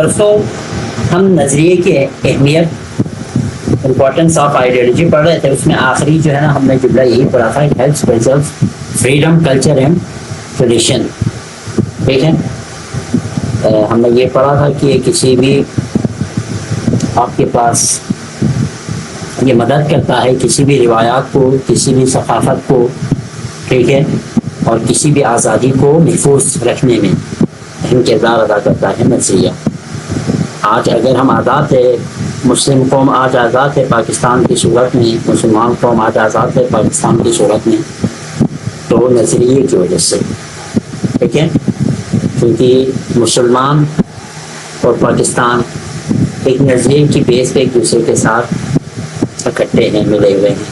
پرسوں ہم نظریے کی اہمیت امپورٹنس آف آئیڈیالوجی پڑھ رہے تھے. اس میں آخری جو ہے نا ہم نے جملہ یہی پڑھا تھا, helps preserve freedom culture and tradition. ٹھیک ہے, ہم نے یہ پڑھا تھا کہ کسی بھی آپ کے پاس یہ مدد کرتا ہے کسی بھی روایات کو, کسی بھی ثقافت کو, ٹھیک ہے, اور کسی بھی آزادی کو محفوظ رکھنے میں اہم کردار ادا کرتا ہے نظریہ. آج اگر ہم آزاد ہے, مسلم قوم آج آزاد ہے پاکستان کی صورت میں, مسلمان قوم آج آزاد ہے پاکستان کی صورت میں, تو نظریے کی وجہ سے. ٹھیک ہے, کیونکہ مسلمان اور پاکستان ایک نظریے کی بیس پہ ایک دوسرے کے ساتھ اکٹھے ہیں, ملے ہوئے ہیں.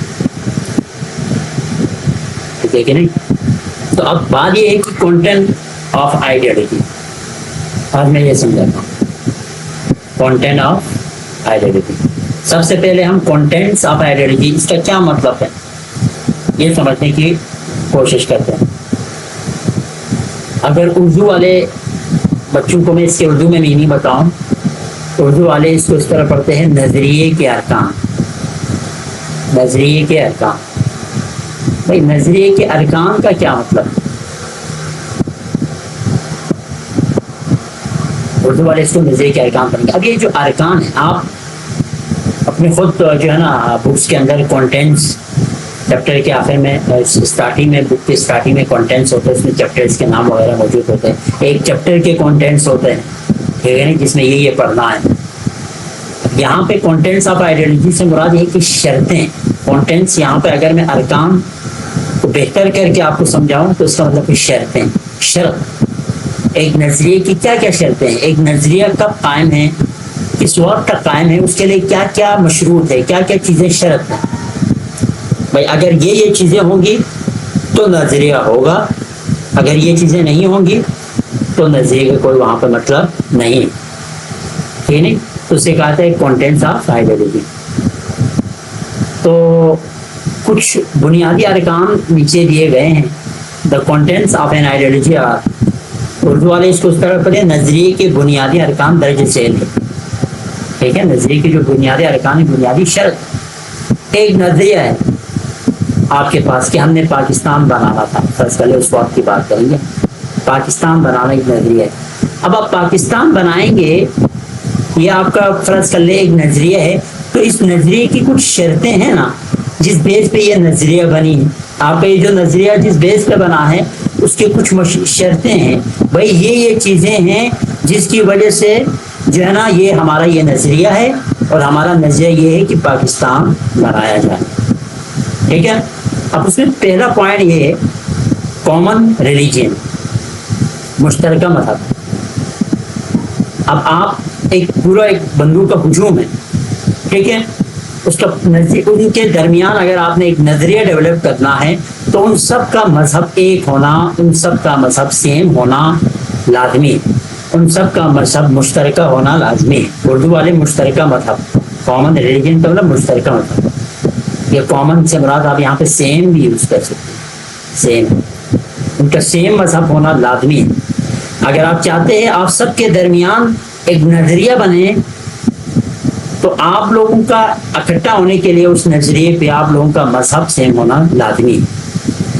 ٹھیک ہے کہ نہیں؟ تو اب بات یہ ہے کہ کانٹینٹ آف آئیڈیالوجی, آج میں یہ سمجھاتا ہوں کانٹینٹ آف آئیڈیالوجی. سب سے پہلے ہم کانٹینٹس آف آئیڈیالوجی اس کا کیا مطلب ہے یہ سمجھنے کی کوشش کرتے ہیں. اگر اردو والے بچوں کو میں اس کے اردو میں میننگ بتاؤں, اردو والے اس کو اس طرح پڑھتے ہیں نظریے کے ارکان. نظریے کے ارکان, بھائی نظریے کے ارکان کا کیا مطلب ہے؟ اردو والے اس کو نظریے کے ارکان پڑھیں گے. اب یہ جو ارکان ہیں آپ اپنے خود جو ہے نا بکس کے اندر کانٹینٹس چیپٹر کے آخر میں اسٹارٹنگ میں بک کے اسٹارٹنگ میں کانٹینٹس ہوتے ہیں, اس میں چیپٹرس کے نام وغیرہ موجود ہوتے ہیں. ایک چیپٹر کے کانٹینٹس ہوتے ہیں, ٹھیک ہے نا, جس میں یہ پڑھنا ہے. یہاں پہ کانٹینٹس آف آئیڈیالوجی سے مراد یہ کہ شرطیں. کانٹینٹس یہاں پہ اگر میں ارکان کو بہتر کر کے آپ کو سمجھاؤں تو اس کا مطلب کہ شرطیں. شرط ایک نظریے کی کیا کیا شرطیں ہیں, ایک نظریہ کب قائم ہے, کس وقت تک قائم ہے, اس کے لیے کیا کیا مشروط ہے, کیا کیا چیزیں شرط ہیں. بھائی اگر یہ چیزیں ہوں گی تو نظریہ ہوگا, اگر یہ چیزیں نہیں ہوں گی تو نظریے کا کوئی وہاں پہ مطلب نہیں. ٹھیک نہیں, تو اسے کہتے ہیں کانٹینٹس آف آئیڈیالوجی. تو کچھ بنیادی ارکان نیچے دیے گئے ہیں. The contents of an ideology are, Urdu والے اس کو اس طرح پڑھیں نظریے کے بنیادی ارکان درج ذیل ہے. ٹھیک ہے, نظریے کے جو بنیادی ارکان ہیں, بنیادی شرط. ایک نظریہ ہے آپ کے پاس کہ ہم نے پاکستان بنانا تھا, فرض کر لیں اس وقت کی بات کریں گے, پاکستان بنانا ایک نظریہ ہے. اب آپ پاکستان بنائیں گے, یہ آپ کا فرض کر لیں ایک نظریہ ہے, تو اس نظریے کی کچھ شرطیں ہیں نا جس بیس پہ یہ نظریہ بنی ہے. آپ کا یہ جو نظریہ جس بیس پہ بنا ہے اس کے کچھ شرطیں ہیں. بھائی یہ چیزیں ہیں جس کی وجہ سے جو ہے نا یہ ہمارا یہ نظریہ ہے, اور ہمارا نظریہ یہ ہے کہ پاکستان بنایا جائے. ٹھیک ہے, اب اس میں پہلا پوائنٹ یہ ہے کامن ریلیجن, مشترکہ مذہب. اب آپ ایک بندوق کا ہجوم ہے, ٹھیک ہے, اس کا ان کے درمیان اگر آپ نے ایک نظریہ ڈیولپ کرنا ہے تو ان سب کا مذہب ایک ہونا, ان سب کا مذہب سیم ہونا لازمی, ان سب کا مذہب مشترکہ ہونا لازمی. اردو والے مشترکہ مذہب, کامن ریلیجن کا مطلب مشترکہ مذہب. یہ کامن سے مراد آپ یہاں پہ سیم بھی یوز کر سکتے ہیں, سیم, ان کا سیم مذہب ہونا لازمی ہے. اگر آپ چاہتے ہیں آپ سب کے درمیان ایک نظریہ بنے تو آپ لوگوں کا اکٹھا ہونے کے لیے اس نظریے پہ آپ لوگوں کا مذہب سیم ہونا لازمی ہے.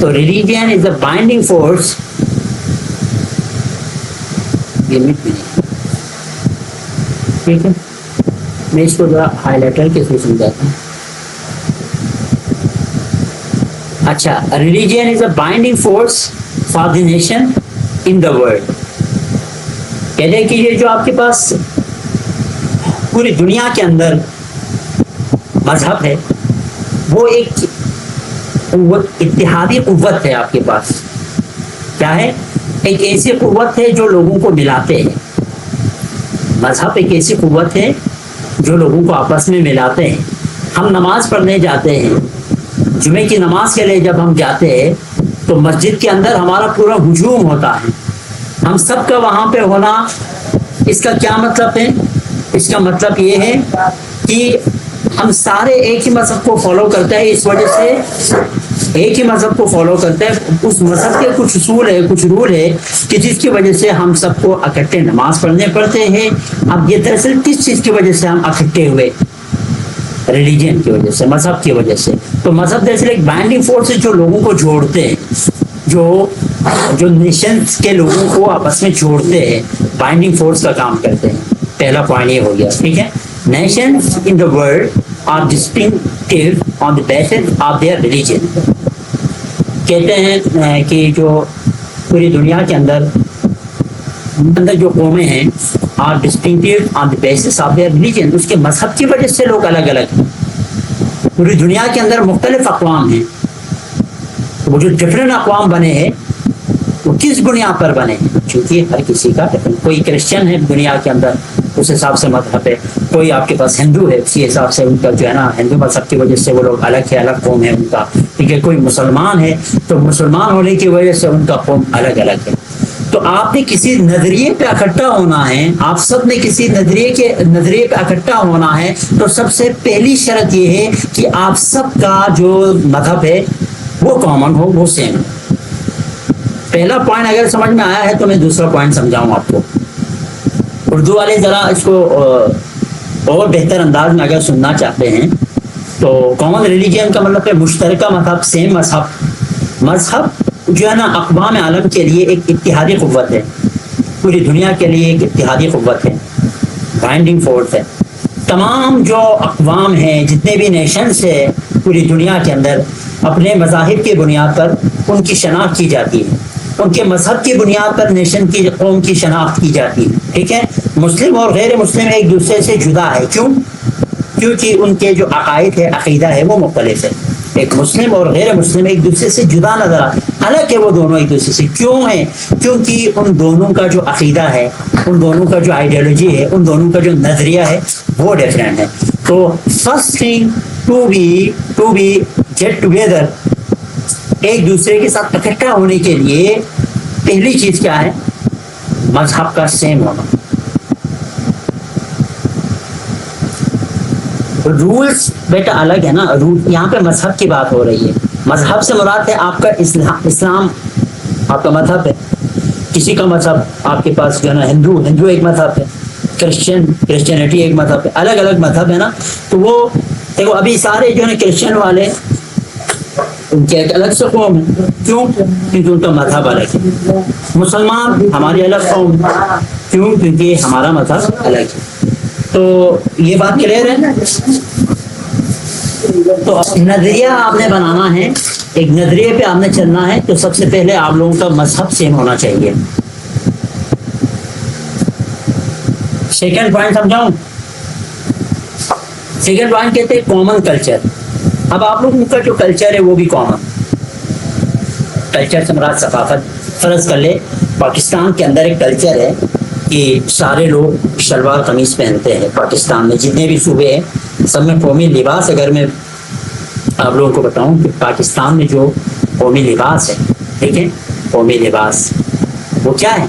تو religion is a binding force. ٹھیک ہے, میں اس کو ذرا ہائی لائٹر کے تھرو سمجھاتا ہوں. اچھا, religion is a binding force for the nation in the world. کہتے ہیں کہ یہ جو آپ کے پاس پوری دنیا کے اندر مذہب ہے وہ ایک اتحادی قوت ہے آپ کے پاس. کیا ہے؟ ایک ایسی قوت ہے جو لوگوں کو ملاتے ہیں. مذہب ایک ایسی قوت ہے جو لوگوں کو آپس میں ملاتے ہیں. ہم نماز پڑھنے جاتے ہیں, جمعے کی نماز کے لیے جب ہم جاتے ہیں تو مسجد کے اندر ہمارا پورا ہجوم ہوتا ہے, ہم سب کا وہاں پہ ہونا. اس کا کیا مطلب ہے؟ اس کا مطلب یہ ہے کہ ہم سارے ایک ہی مذہب کو فالو کرتے ہیں, اس وجہ سے ایک ہی مذہب کو فالو کرتے ہیں، اس مذہب کے کچھ اصول ہے، کچھ رول ہے کہ جس کی وجہ سے ہم سب کو اکٹھے نماز پڑھنے پڑتے ہیں۔ اب یہ دراصل کس چیز کی وجہ سے ہم اکٹھے ہوئے؟ ریلیجن کی وجہ سے، مذہب کی وجہ سے۔ تو مذہب دراصل ایک بائنڈنگ فورس ہے جو لوگوں کو جوڑتے ہیں، جو نیشنز کے لوگوں کو آپس میں جوڑتے ہیں، بائنڈنگ فورس کا کام کرتے ہیں۔ پہلا پوائنٹ یہ ہو گیا، ٹھیک ہے۔ Nations in the world are distinctive on the basis of their religion. کہتے ہیں کہ جو پوری دنیا کے اندر جو قومیں ہیں are distinctive on the basis of their religion, اس کے مذہب کی وجہ سے لوگ الگ الگ ہیں۔ پوری دنیا کے اندر مختلف اقوام ہیں، وہ جو ڈفرینٹ اقوام بنے ہیں وہ کس بنیاد پر بنے ہیں؟ چونکہ ہر کسی کا کوئی کرسچن ہے دنیا کے اندر، اس حساب سے مذہب ہے، کوئی آپ کے پاس ہندو ہے، اسی حساب سے ان کا جو ہے نا ہندو مذہب کی وجہ سے وہ لوگ الگ ہے، الگ قوم ہے ان کا، ٹھیک ہے۔ کوئی مسلمان ہے تو مسلمان ہونے کی وجہ سے ان کا قوم الگ الگ ہے۔ تو آپ نے کسی نظریے پہ اکٹھا ہونا ہے، آپ سب نے کسی نظریے پہ اکٹھا ہونا ہے، تو سب سے پہلی شرط یہ ہے کہ آپ سب کا جو مذہب ہے وہ کامن ہو، وہ سیم ہو۔ پہلا پوائنٹ اگر سمجھ میں آیا ہے تو میں دوسرا پوائنٹ سمجھاؤں آپ کو۔ اردو والے ذرا اس کو اور بہتر انداز میں اگر سننا چاہتے ہیں تو کامن ریلیجن کا مطلب ہے مشترکہ مذہب، سیم مذہب۔ مذہب جو ہے نا اقوام عالم کے لیے ایک اتحادی قوت ہے، پوری دنیا کے لیے ایک اتحادی قوت ہے، بائنڈنگ فورس ہے۔ تمام جو اقوام ہیں، جتنے بھی نیشنز ہیں پوری دنیا کے اندر، اپنے مذاہب کی بنیاد پر ان کی شناخت کی جاتی ہے، ان کے مذہب کی بنیاد پر نیشن کی قوم کی شناخت کی جاتی ہے، ٹھیک ہے۔ مسلم اور غیر مسلم ایک دوسرے سے جدا ہے، کیوں؟ کیونکہ ان کے جو عقائد ہے، عقیدہ ہے، وہ مختلف ہے۔ ایک مسلم اور غیر مسلم ایک دوسرے سے جدا نظر آتے، حالانکہ وہ دونوں ایک دوسرے سے کیوں ہیں؟ کیونکہ ان دونوں کا جو عقیدہ ہے، ان دونوں کا جو آئیڈیالوجی ہے، ان دونوں کا جو نظریہ ہے وہ ڈفرینٹ ہے۔ تو first thing to be get together, ایک دوسرے کے ساتھ اکٹھا ہونے کے لیے پہلی چیز کیا ہے؟ مذہب کا سیم ہونا۔ رولز بیٹا الگ ہے نا، یہاں پہ مذہب کی بات ہو رہی ہے۔ مذہب سے مراد ہے آپ کا اسلام آپ کا مذہب ہے، کسی کا مذہب آپ کے پاس جو ہے نا ہندو ایک مذہب ہے، کرسچینٹی ایک مذہب ہے، الگ الگ مذہب ہے نا۔ تو وہ دیکھو ابھی سارے جو ہے کرسچن والے ان کے ایک الگ سے قوم ہے، کیوں؟ کیونکہ ان کا مذہب الگ ہے۔ مسلمان ہماری الگ قوم، کیوں؟ کیونکہ ہمارا مذہب الگ ہے۔ تو یہ بات کلیئر ہے۔ تو نظریہ آپ نے بنانا ہے، ایک نظریے پہ آپ نے چلنا ہے، تو سب سے پہلے آپ لوگوں کا مذہب سیم ہونا چاہیے۔ سیکنڈ پوائنٹ سمجھاؤں؟ سیکنڈ پوائنٹ کہتے ہیں کامن کلچر۔ اب آپ لوگوں کا جو کلچر ہے وہ بھی کامن، کلچر سے مراد ثقافت۔ فرض کر لے پاکستان کے اندر ایک کلچر ہے کہ سارے لوگ شلوار قمیص پہنتے ہیں، پاکستان میں جتنے بھی صوبے ہیں سب میں قومی لباس، اگر میں آپ لوگوں کو بتاؤں کہ پاکستان میں جو قومی لباس ہے، ٹھیک ہے، قومی لباس وہ کیا ہے؟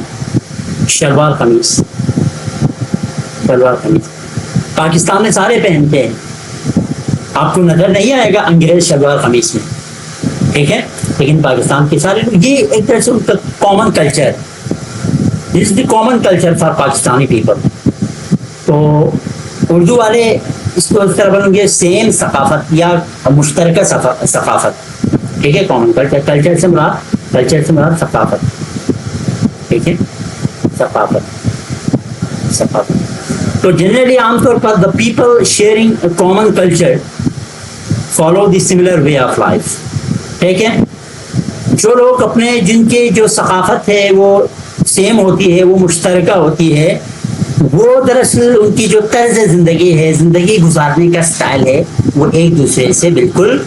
شلوار قمیص۔ شلوار قمیص پاکستان میں سارے پہنتے ہیں، آپ کو نظر نہیں آئے گا انگریز شلوار قمیص میں، ٹھیک ہے، لیکن پاکستان کے سارے لوگ، یہ ایک طرح سے ان کا common culture, this is the common culture for Pakistani people. تو اردو والے اس کو اس طرح بولیں گے سیم ثقافت یا مشترکہ ثقافت، ٹھیک ہے، کامن کلچر۔ کلچر سے مراد ثقافت، ٹھیک ہے، ثقافت۔ تو جنرلی عام طور پر the people sharing common culture follow the similar way of life, ٹھیک ہے۔ جو لوگ اپنے جن کی جو ثقافت ہے وہ سیم ہوتی ہے، وہ مشترکہ ہوتی ہے، وہ دراصل ان کی جو طرز زندگی ہے، زندگی گزارنے کا سٹائل ہے، وہ ایک دوسرے سے بالکل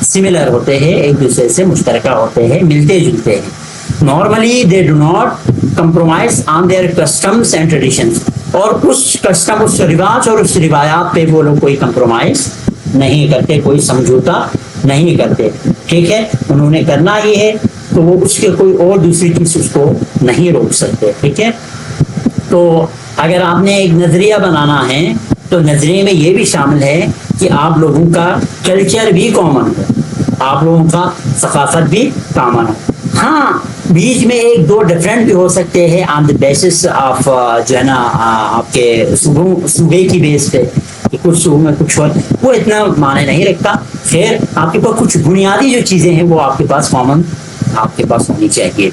سملر ہوتے ہیں، ایک دوسرے سے مشترکہ ہوتے ہیں، ملتے جلتے ہیں۔ Normally they do not compromise on their customs and traditions, اور اس کسٹم، اس رواج اور اس روایات پہ وہ لوگ کوئی کمپرومائز نہیں کرتے، کوئی سمجھوتا نہیں کرتے، ٹھیک ہے۔ انہوں نے کرنا ہی ہے تو وہ اس کے کوئی اور دوسری چیز اس کو نہیں روک سکتے، ٹھیک ہے۔ تو اگر آپ نے ایک نظریہ بنانا ہے تو نظریے میں یہ بھی شامل ہے کہ آپ لوگوں کا کلچر بھی کامن ہو، آپ لوگوں کا ثقافت بھی کامن ہو. ہاں بیچ میں ایک دو ڈفرینٹ بھی ہو سکتے ہیں آن دا بیسس آف جو ہے نا آپ کے صوبے کی بیس پہ, کہ کچھ صوبوں میں کچھ وہ اتنا معنی نہیں رکھتا. خیر آپ کے پاس کچھ بنیادی جو چیزیں ہیں وہ آپ کے پاس کامن آپ کے پاس ہونی چاہیے.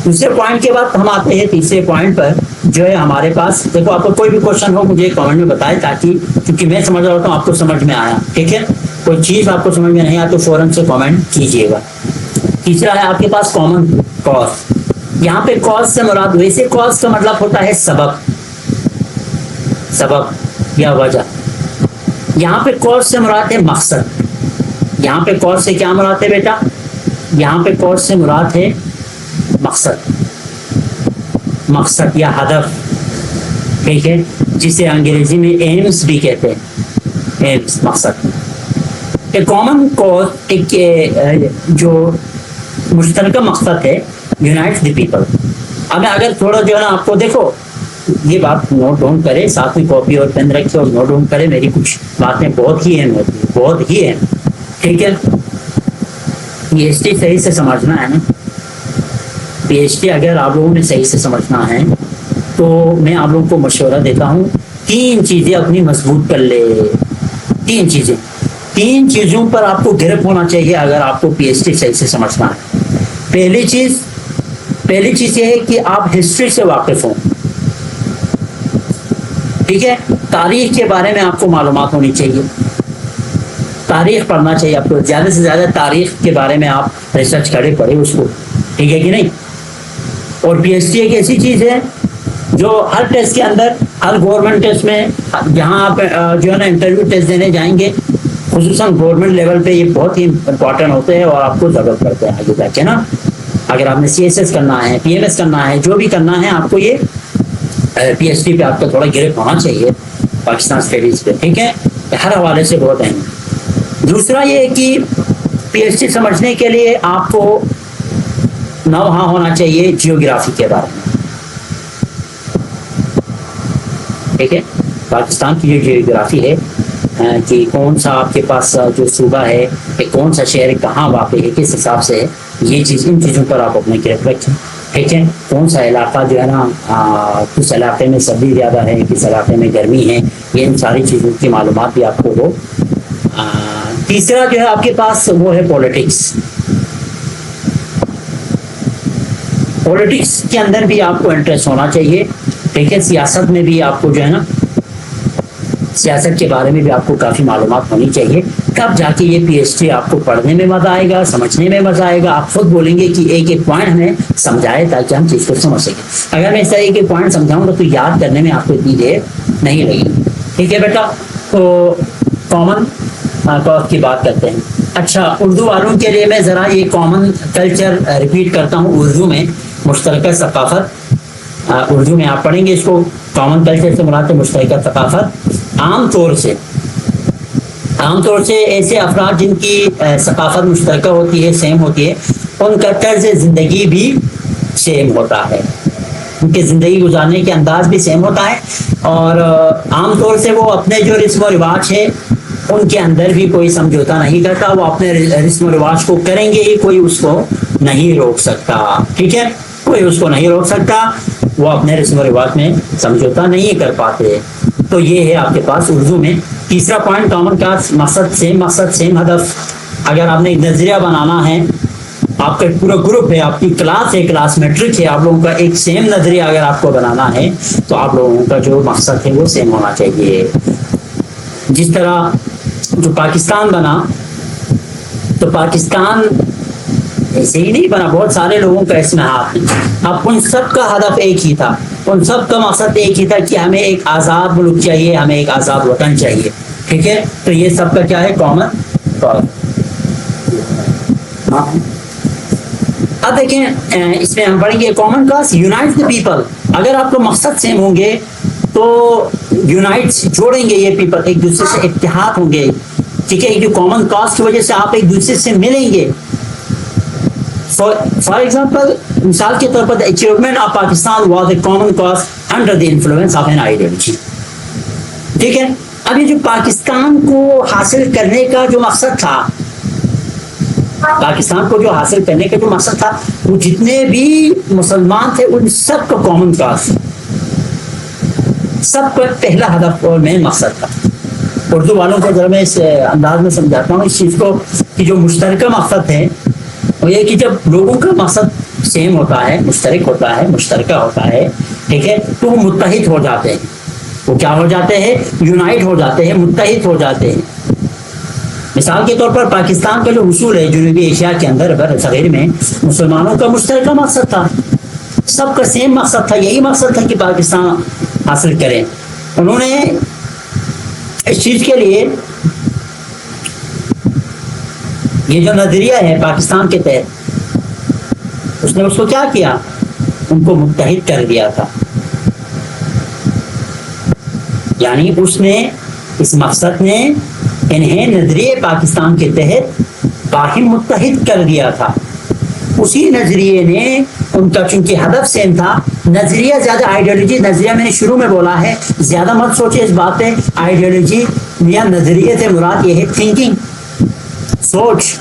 دوسرے پوائنٹ کے بعد ہم آتے ہیں تیسرے پوائنٹ پر, جو ہے ہمارے پاس. دیکھو آپ کو کوئی بھی کوشچن ہو مجھے کامنٹ میں بتائیں, تاکہ کیونکہ میں سمجھ رہا ہوتا ہوں آپ کو سمجھ میں آیا. ٹھیک ہے, کوئی چیز آپ کو سمجھ میں نہیں آیا تو فوراً سے کامنٹ کیجیے گا. تیسرا ہے آپ کے پاس کامن کاز. یہاں پہ کاز سے مراد, ویسے کاز کا مطلب ہوتا ہے سبب, سبب یا وجہ. یہاں پہ کاز سے مراد ہے مقصد. یہاں پہ کاز سے کیا مراد ہے بیٹا؟ یہاں پہ کاز سے مراد ہے مقصد, مقصد یا ہدف. ٹھیک ہے, جسے انگریزی میں ایمس بھی کہتے ہیں, ایمس مقصد. کامن کاز ایک جو مشترکہ مقصد ہے, یونائٹ دی پیپل. اب اگر تھوڑا جو ہے نا آپ کو دیکھو یہ بات نوٹ ڈاؤن کرے, ساتھ میں کاپی اور پین رکھے اور نوٹ ڈاؤن کرے, میری کچھ باتیں بہت ہی اہم ہوتی ہیں, بہت ہی اہم. ٹھیک ہے, پی ایچ ڈی صحیح سے سمجھنا ہے نا. پی ایچ ڈی اگر آپ لوگوں نے صحیح سے سمجھنا ہے تو میں آپ لوگوں کو مشورہ دیتا ہوں, تین چیزیں اپنی مضبوط کر لے. تین چیزیں, تین چیزوں پر آپ کو گرپ ہونا چاہیے اگر آپ کو پی ایچ ڈی صحیح سے سمجھنا ہے. پہلی چیز یہ ہے کہ آپ ہسٹری سے واقف ہوں. ٹھیک ہے, تاریخ کے بارے میں آپ کو معلومات ہونی چاہیے, تاریخ پڑھنا چاہیے آپ کو, زیادہ سے زیادہ تاریخ کے بارے میں آپ ریسرچ کرے پڑھے اس کو. ٹھیک ہے کہ نہیں؟ اور پی ایچ ڈی ایک ایسی چیز ہے جو ہر ٹیسٹ کے اندر, ہر گورنمنٹ ٹیسٹ میں, جہاں آپ جو ہے نا انٹرویو ٹیسٹ دینے جائیں گے, خصوصاً گورنمنٹ لیول پہ یہ بہت ہی امپورٹنٹ ہوتے ہیں اور آپ کو ضرورت پڑتے ہیں آگے جا کے نا. اگر آپ نے سی ایس ایس کرنا ہے, پی ایم ایس کرنا ہے, جو بھی کرنا ہے آپ کو یہ پی ایچ ڈی پہ آپ کا تھوڑا گرپ ہونا چاہیے پاکستان اسٹڈیز پہ. ٹھیک ہے, ہر حوالے سے بہت اہم. دوسرا یہ ہے کہ پی ایچ ڈی سمجھنے کے لیے آپ کو نوحہ ہونا چاہیے جیوگرافی کے بارے میں. ٹھیک ہے, پاکستان کی جو جیوگرافی ہے کہ کون سا آپ کے پاس جو صوبہ ہے, کہ کون سا شہر کہاں واقع ہے, کس حساب سے ہے, یہ چیز, ان چیزوں پر آپ اپنے گرپ رکھیں. ٹھیک ہے, کون سا علاقہ جو ہے نا کس علاقے میں سردی زیادہ ہے, کس علاقے میں گرمی ہے, یہ ان ساری چیزوں کی معلومات بھی آپ کو ہو. تیسرا جو ہے آپ کے پاس وہ ہے پولیٹکس. پولیٹکس کے اندر بھی آپ کو انٹرسٹ ہونا چاہیے. ٹھیک ہے, سیاست میں بھی آپ کو جو ہے نا, سیاست کے بارے میں بھی آپ کو کافی معلومات ہونی چاہیے. تب جا کے یہ پی ایچ ڈی آپ کو پڑھنے میں مزہ آئے گا, سمجھنے میں مزہ آئے گا. آپ خود بولیں گے کہ ایک ایک پوائنٹ ہمیں سمجھائے تاکہ ہم چیز کو سمجھ سکیں. اگر میں اس طرح ایک ایک پوائنٹ سمجھاؤں گا تو یاد کرنے میں آپ کو اتنی دیر نہیں لگے گی. ٹھیک ہے بیٹا, تو کامن کاز کی بات کرتے ہیں. اچھا, اردو والوں کے لیے میں ذرا یہ کامن کلچر ریپیٹ کرتا ہوں. اردو میں مشترکہ ثقافت, اردو میں آپ پڑھیں گے اس کو. کامن کلچر سے مراد ہے مشترکہ ثقافت. عام طور سے ایسے افراد جن کی ثقافت مشترکہ ہوتی ہے, سیم ہوتی ہے, ان کا طرز زندگی بھی سیم ہوتا ہے, ان کے زندگی گزارنے کے انداز بھی سیم ہوتا ہے. اور عام طور سے وہ اپنے جو رسم و رواج ہے ان کے اندر بھی کوئی سمجھوتا نہیں کرتا. وہ اپنے رسم و رواج کو کریں گے ہی, کوئی اس کو نہیں روک سکتا. ٹھیک ہے, کوئی اس کو نہیں روک سکتا, وہ اپنے رسم و رواج میں سمجھوتا نہیں کر پاتے. تو یہ ہے آپ کے پاس اردو میں. تیسرا پوائنٹ کامن کا مقصد سیم ہدف. اگر آپ نے ایک نظریہ بنانا ہے, آپ کا پورا گروپ ہے, آپ کی کلاس ہے, کلاس میٹرک ہے, آپ لوگوں کا ایک سیم نظریہ اگر آپ کو بنانا ہے تو آپ لوگوں کا جو مقصد ہے وہ سیم ہونا چاہیے. جس طرح جو پاکستان بنا, تو پاکستان ایسے ہی نہیں بنا, بہت سارے لوگوں کا اس میں ہاتھ ہے. اب ان سب کا ہدف ایک ہی تھا, ان سب کا مقصد ایک ہی تھا کہ ہمیں ایک آزاد ملک چاہیے, ہمیں ایک آزاد وطن چاہیے. ٹھیک ہے, تو یہ سب کا کیا ہے, کامن کاز. اب دیکھیں اس میں ہم پڑھیں گے common cause unite the people. اگر آپ کو مقصد سیم ہوں گے تو یونائٹ جوڑیں گے یہ پیپل, ایک دوسرے سے اتحاد ہوں گے. ٹھیک ہے, جو کامن کاز کی وجہ سے آپ ایک دوسرے سے ملیں گے. فار ایگزامپل, مثال کے طور پر, the achievement of Pakistan was a common cause under the influence of an ideology. ٹھیک ہے, اب یہ جو پاکستان کو حاصل کرنے کا جو مقصد تھا پاکستان کو جو حاصل کرنے کا جو مقصد تھا وہ جتنے بھی مسلمان تھے ان سب کا کامن کاز، سب کا پہلا ہدف اور مین مقصد تھا. اردو والوں کو ذرا میں اس انداز میں سمجھاتا ہوں اس چیز کو کہ جو مشترکہ مقصد ہے وہ یہ کہ جب لوگوں کا مقصد سیم ہوتا ہے، مشترک ہوتا ہے، مشترکہ ہوتا ہے، ٹھیک ہے، تو وہ متحد ہو جاتے ہیں. وہ کیا ہو جاتے ہیں؟ یونائٹ ہو جاتے ہیں، متحد ہو جاتے ہیں. مثال کے طور پر پاکستان کا جو حصول ہے جنوبی ایشیا کے اندر بر صغیر میں مسلمانوں کا مشترکہ مقصد تھا، سب کا سیم مقصد تھا، یہی مقصد تھا کہ پاکستان حاصل کریں. انہوں نے اس چیز کے لیے یہ جو نظریہ ہے پاکستان کے تحت اس نے اس کو کیا کیا؟ ان کو متحد کر دیا تھا. یعنی اس نے اس مقصد نے انہیں نظریے پاکستان کے تحت باہم متحد کر دیا تھا. اسی نظریے نے ان کا چونکہ ہدف سیم تھا، نظریہ زیادہ آئیڈیالوجی، نظریہ میں نے شروع میں بولا ہے زیادہ مت سوچے اس بات پہ، آئیڈیالوجی یا نظریے سے مراد یہ ہے تھنکنگ، سوچ،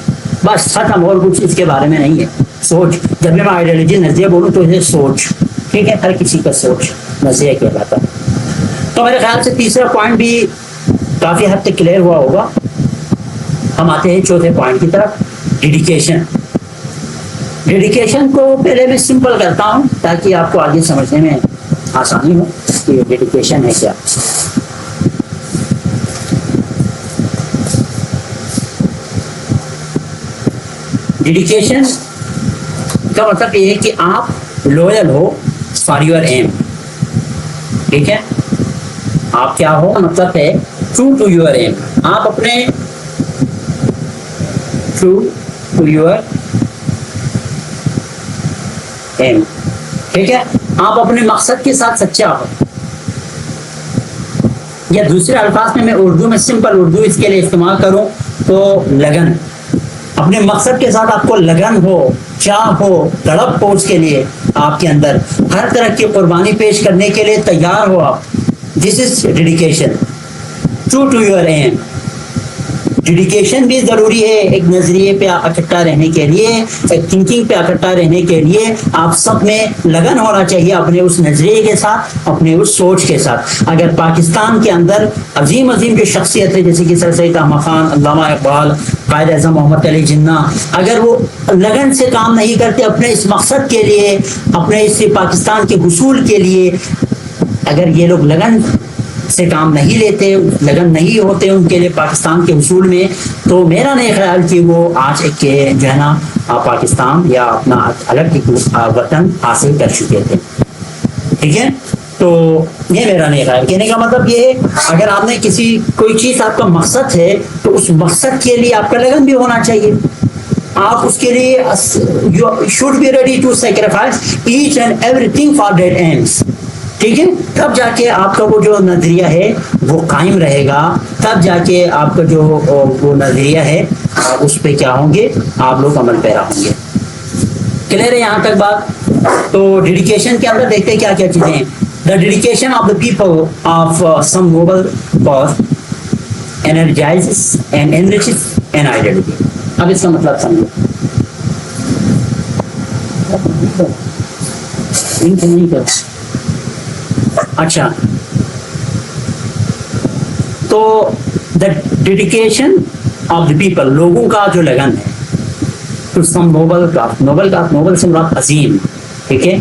بس ختم، اور کچھ اس کے بارے میں نہیں ہے. سوچ، جب میں آئیڈیالوجی نظریہ بولوں تو اسے سوچ، ٹھیک ہے، ہر کسی کا سوچ نظریہ کہلاتا ہے. تو میرے خیال سے تیسرا پوائنٹ بھی کافی حد تک کلیئر ہوا ہوگا. ہم آتے ہیں چوتھے پوائنٹ کی طرف، ڈیڈیکیشن. ڈیڈیکیشن کو پہلے میں سمپل کرتا ہوں تاکہ آپ کو آگے سمجھنے میں آسانی ہو کہ ڈیڈیکیشن ہے کیا. ڈیڈیکیشن کا مطلب یہ ہے کہ آپ loyal who for your M, ٹھیک ہے، آپ کیا ہو، مطلب ہے ٹرو ٹو یور ایم، آپ اپنے ٹرو ٹو یور ایم، ٹھیک ہے، آپ اپنے مقصد کے ساتھ سچا ہو. یا دوسرے الفاظ میں اردو میں سمپل اردو اس کے لیے استعمال کروں تو لگن، اپنے مقصد کے ساتھ آپ کو لگن ہو، چاہ ہو، تڑپ ہو، اس کے لیے آپ کے اندر ہر طرح کی قربانی پیش کرنے کے لیے تیار ہو آپ. This is dedication, true to your aim. Dedication بھی ضروری ہے ایک نظریے پہ اکٹھا رہنے کے لیے، ایک تھنکنگ پہ اکٹھا رہنے کے لیے. آپ سب میں لگن ہونا چاہیے اپنے اس نظریے کے ساتھ، اپنے اس سوچ کے ساتھ. اگر پاکستان کے اندر عظیم عظیم جو شخصیت ہے جیسے کہ سر سید احمد خان، علامہ اقبال، قائد اعظم محمد علی جناح، اگر وہ لگن سے کام نہیں کرتے اپنے اس مقصد کے لیے، اپنے اس پاکستان کے حصول کے لیے، اگر یہ لوگ لگن سے کام نہیں لیتے، لگن نہیں ہوتے ان کے لیے پاکستان کے حصول میں، تو میرا نہیں خیال کہ وہ آج ایک جو ہے نا پاکستان یا اپنا الگ وطن حاصل کر چکے تھے. ٹھیک ہے، تو یہ میرا نہیں خیال. کہنے کا مطلب یہ ہے اگر آپ نے کوئی چیز آپ کا مقصد ہے تو اس مقصد کے لیے آپ کا لگن بھی ہونا چاہیے. آپ اس کے لیے should be ready to sacrifice each and everything for that ends. ٹھیک ہے، تب جا کے آپ کا وہ جو نظریہ ہے وہ قائم رہے گا، تب جا کے آپ کا جو وہ نظریہ ہے اس پہ کیا ہوں گے، آپ لوگ عمل پیرا ہوں گے. کلیئر ہے یہاں تک بات؟ تو ڈیڈیکیشن کے اندر دیکھتے ہیں کیا کیا چیزیں ہیں. The dedication of the people of some noble cause energizes and enriches an identity. اب اس کا مطلب سمجھو. اچھا، تو دا ڈیڈیکیشن آف دا پیپل، لوگوں کا جو لگن ہے تو سم نوبل سے مراد عظیم، ٹھیک ہے،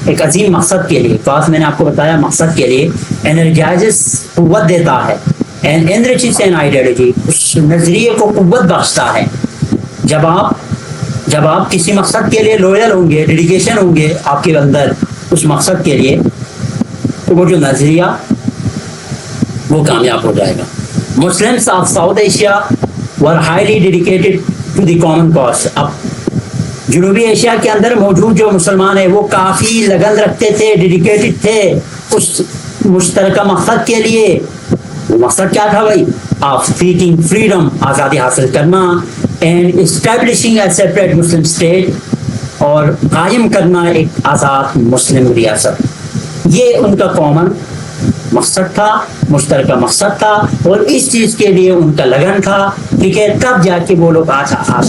ایک عظیم مقصد کے لیے. کاز میں نے آپ کو بتایا مقصد کے لیے. انرجائزز قوت دیتا ہے، اینڈ انریچز این آئیڈیالوجی، اس نظریے کو قوت بخشتا ہے. جب آپ کسی مقصد کے لیے لویل ہوں گے، ڈیڈیکیشن ہوں گے آپ کے اندر اس مقصد کے لیے، تو وہ جو نظریہ وہ کامیاب ہو جائے گا. Muslims of South Asia were highly dedicated to the common cause. اب جنوبی ایشیا کے اندر موجود جو مسلمان ہیں وہ کافی لگن رکھتے تھے، ڈیڈیکیٹڈ تھے اس مشترکہ مقصد کے لیے. وہ مقصد کیا تھا بھائی؟ آف سیکنگ فریڈم، آزادی حاصل کرنا، and establishing a separate Muslim state, اور قائم کرنا ایک آزاد مسلم ریاست. یہ ان کا کامن مقصد تھا، مشترکہ مقصد تھا، اور اس چیز کے لیے ان کا لگن تھا، ٹھیک ہے، تب جا کے وہ لوگ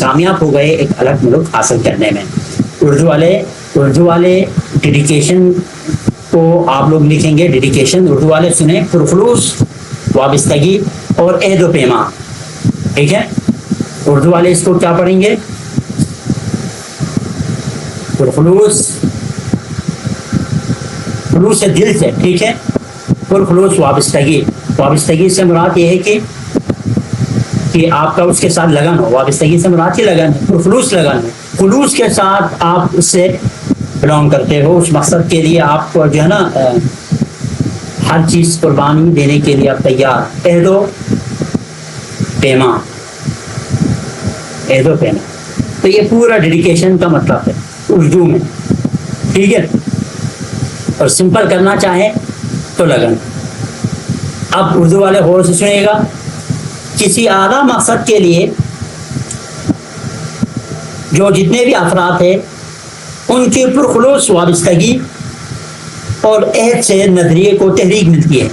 کامیاب ہو گئے ایک الگ ملک حاصل کرنے میں۔ اردو والے ڈیڈیکیشن کو آپ لوگ لکھیں گے، ڈیڈیکیشن اردو والے سنیں، پرخلوص، وابستگی اور عہد و پیمان، ٹھیک ہے۔ اردو والے اس کو کیا پڑھیں گے؟ پرخلوص، خلوص دل سے، ٹھیک ہے، پرخلوص وابستگی۔ وابستگی سے مراد یہ ہے کہ آپ کا اس کے ساتھ لگن ہو، وابستگی سے مراد ہی لگن ہے، پرخلوص لگن ہے، خلوص کے ساتھ آپ اس سے بلانگ کرتے ہو، اس مقصد کے لیے آپ کو جو ہے نا ہر چیز قربانی دینے کے لیے آپ تیار، عہد و پیمان، عہد و پیمان۔ تو یہ پورا ڈیڈیکیشن کا مطلب ہے اردو میں، ٹھیک ہے، اور سمپل کرنا چاہیں تو لگن۔ اب اردو والے غور سے سنیے گا، کسی اعلیٰ مقصد کے لیے جو جتنے بھی افراد ہیں ان کی پرخلوص وابستگی اور عہد سے نظریے کو تحریک ملتی ہے،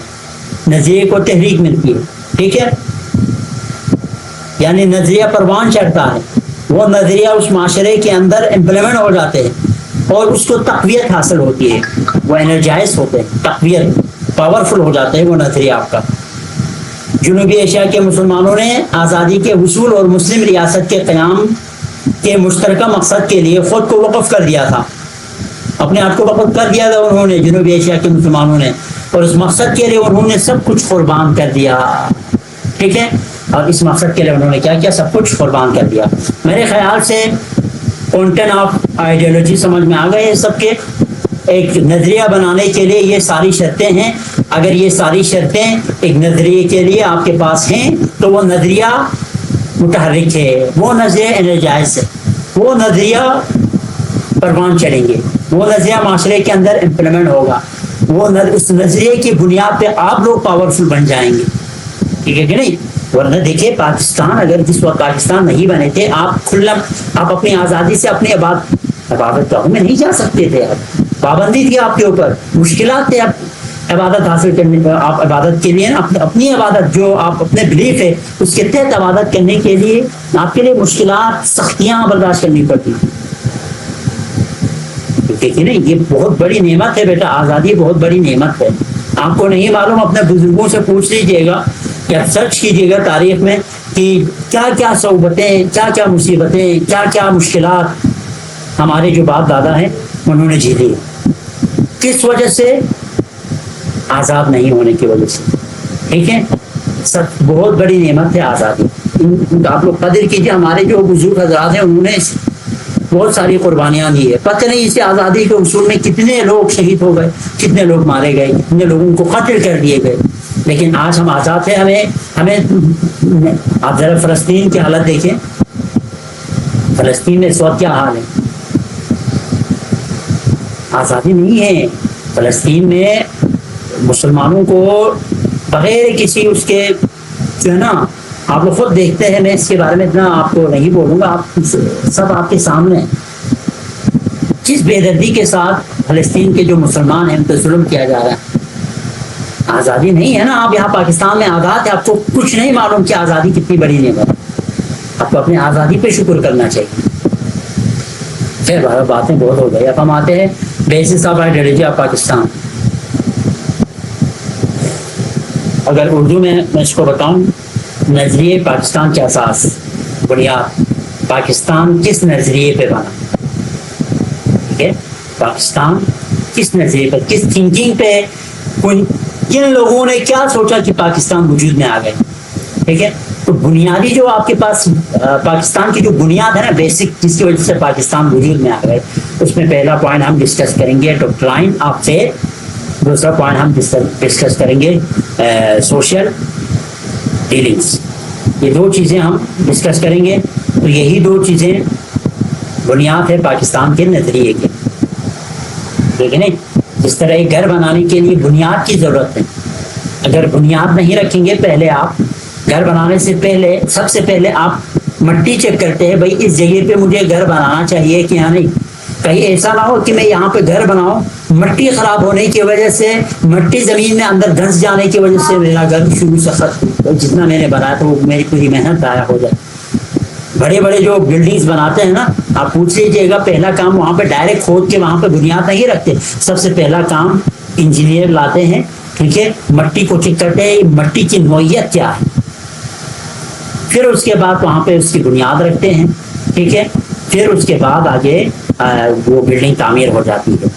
نظریے کو تحریک ملتی ہے، ٹھیک ہے، یعنی نظریہ پروان چڑھتا ہے، وہ نظریہ اس معاشرے کے اندر امپلیمنٹ ہو جاتے ہیں اور اس کو تقویت حاصل ہوتی ہے، وہ انرجائز ہوتے ہیں، تقویت، پاورفل ہو جاتے ہیں وہ نظریہ آپ کا۔ جنوبی ایشیا کے مسلمانوں نے آزادی کے حصول اور مسلم ریاست کے قیام کے مشترکہ مقصد کے لیے خود کو وقف کر دیا تھا، اپنے آپ کو وقف کر دیا تھا انہوں نے، جنوبی ایشیا کے مسلمانوں نے، اور اس مقصد کے لیے انہوں نے سب کچھ قربان کر دیا، ٹھیک ہے، اور اس مقصد کے لیے انہوں نے کیا کیا؟ سب کچھ قربان کر دیا۔ میرے خیال سے کانٹینٹ آف آئیڈیالوجی سمجھ میں آ گئے سب کے۔ ایک نظریہ بنانے کے لیے یہ ساری شرطیں ہیں، اگر یہ ساری شرطیں ایک نظریے کے لیے آپ کے پاس ہیں تو وہ نظریہ متحرک ہے، وہ نظریہ انرجائز ہے، وہ نظریہ پروان چڑھیں گے، وہ نظریہ معاشرے کے اندر امپلیمنٹ ہوگا، وہ اس نظریے کی بنیاد پہ آپ لوگ پاورفل بن جائیں گے، ٹھیک ہے کہ نہیں؟ ورنہ دیکھیں پاکستان، اگر جس وقت پاکستان نہیں بنے تھے، آپ اپنی آزادی سے اپنی عبادت گاہوں میں نہیں جا سکتے تھے، پابندی تھی آپ کے اوپر، مشکلات تھے، آپ عبادت حاصل کرنے پر، آپ عبادت کے لیے اپنی عبادت جو آپ اپنے بلیف ہے اس کے تحت عبادت کرنے کے لیے آپ کے لیے مشکلات، سختیاں برداشت کرنی پڑتی، ٹھیک ہے نہیں؟ یہ بہت بڑی نعمت ہے بیٹا، آزادی بہت بڑی نعمت ہے۔ آپ کو نہیں معلوم، اپنے بزرگوں سے پوچھ لیجئے گا یا سرچ کیجئے گا تاریخ میں کہ کیا کیا صعوبتیں، کیا کیا مصیبتیں، کیا کیا مشکلات ہمارے جو باپ دادا ہیں انہوں نے جھیلی، کس وجہ سے؟ آزاد نہیں ہونے کی وجہ سے، ٹھیک ہے، سب بہت بڑی نعمت ہے آزادی، آپ لوگ قدر کیجئے۔ ہمارے جو بزرگ حضرات ہیں انہوں نے بہت ساری قربانیاں دی ہے، پتہ نہیں اسے آزادی کے حصول میں کتنے لوگ شہید ہو گئے، کتنے لوگ مارے گئے، کتنے لوگوں کو قتل کر دیے گئے، لیکن آج ہم آزاد ہیں۔ ہمیں آپ ذرا فلسطین کی حالت دیکھیں، فلسطین میں اس وقت کیا حال ہے؟ آزادی نہیں ہے فلسطین میں، مسلمانوں کو بغیر کسی اس کے جو ہے نا، آپ لوگ خود دیکھتے ہیں، میں اس کے بارے میں اتنا آپ کو نہیں بولوں گا، آپ سب آپ کے سامنے کس بے دردی کے ساتھ فلسطین کے جو مسلمان ہیں ان پر ظلم کیا جا رہا ہے۔ آزادی نہیں ہے نا، آپ یہاں پاکستان میں آزاد ہے، آپ کو کچھ نہیں معلوم کہ آزادی کتنی بڑی نعمت ہے، آپ کو اپنی آزادی پہ شکر کرنا چاہیے۔ خیر باتیں بہت ہو گئی، اب ہم آتے ہیں basis of ideology of Pakistan. اگر اردو میں اس کو بتاؤں، نظریے پاکستان کے اساس، بنیاد، پاکستان کس نظریے پہ بنا، ٹھیک ہے، پاکستان کس نظریے پہ، کس تھنکنگ پہ، کن لوگوں نے کیا سوچا کہ پاکستان وجود میں آ گئے، ٹھیک ہے۔ تو بنیادی جو آپ کے پاس پاکستان کی جو بنیاد ہے نا، بیسک، جس کی وجہ سے پاکستان وجود میں آ گئے، اس میں پہلا پوائنٹ ہم ڈسکس کریں گے ڈاکٹرائن آف فیتھ، دوسرا پوائنٹ ہم ڈسکس کریں گے سوشل ڈیلنگس، یہ دو چیزیں ہم ڈسکس کریں گے۔ تو یہی دو چیزیں بنیاد ہے پاکستان کے نظریے کی، ٹھیک ہے نہیں؟ جس طرح ایک گھر بنانے کے لیے بنیاد کی ضرورت ہے، اگر بنیاد نہیں رکھیں گے، پہلے آپ گھر بنانے سے پہلے سب سے پہلے آپ مٹی چیک کرتے ہیں، بھائی اس جگہ پہ مجھے گھر بنانا چاہیے کہ یا نہیں، کہیں ایسا نہ ہو کہ میں یہاں پہ گھر بناؤں، مٹی خراب ہونے کی وجہ سے، مٹی زمین میں اندر دھنس جانے کی وجہ سے میرا گھر شروع سے جتنا میں نے بنایا تھا وہ میری پوری محنت ضائع ہو جائے۔ بڑے بڑے جو بلڈنگز بناتے ہیں نا، آپ پوچھ لیجیے گا، پہلا کام وہاں پہ ڈائریکٹ کھود کے وہاں پہ بنیاد نہیں رکھتے، سب سے پہلا کام انجینئر لاتے ہیں، ٹھیک ہے، مٹی کو چیک کرتے ہیں مٹی کی نوعیت کیا ہے، پھر اس کے بعد وہاں پہ اس کی بنیاد رکھتے ہیں، ٹھیک ہے، پھر اس کے بعد آگے وہ بلڈنگ تعمیر ہو جاتی ہے۔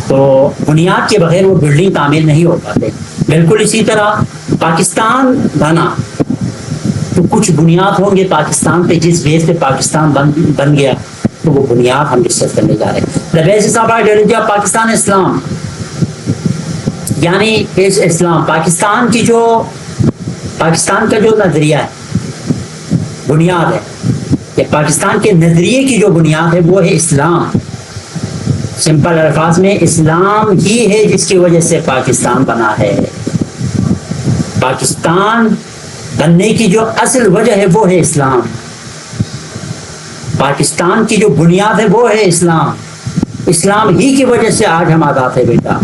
تو بنیاد کے بغیر وہ بلڈنگ تعمیر نہیں ہو پاتے۔ بالکل اسی طرح پاکستان بنا تو کچھ بنیاد ہوں گے پاکستان پہ، جس بیس پہ پاکستان بن گیا، تو وہ بنیاد ہم ڈسکس کرنے جا رہے ہیں۔ The basis of ideology of Pakistan اسلام، یعنی اسلام، پاکستان کا جو نظریہ ہے، بنیاد ہے، کہ پاکستان کے نظریے کی جو بنیاد ہے وہ ہے اسلام۔ سمپل الفاظ میں اسلام ہی ہے جس کی وجہ سے پاکستان بنا ہے۔ پاکستان بننے کی جو اصل وجہ ہے وہ ہے اسلام، پاکستان کی جو بنیاد ہے وہ ہے اسلام۔ اسلام ہی کی وجہ سے آج ہم آزاد ہے بیٹا۔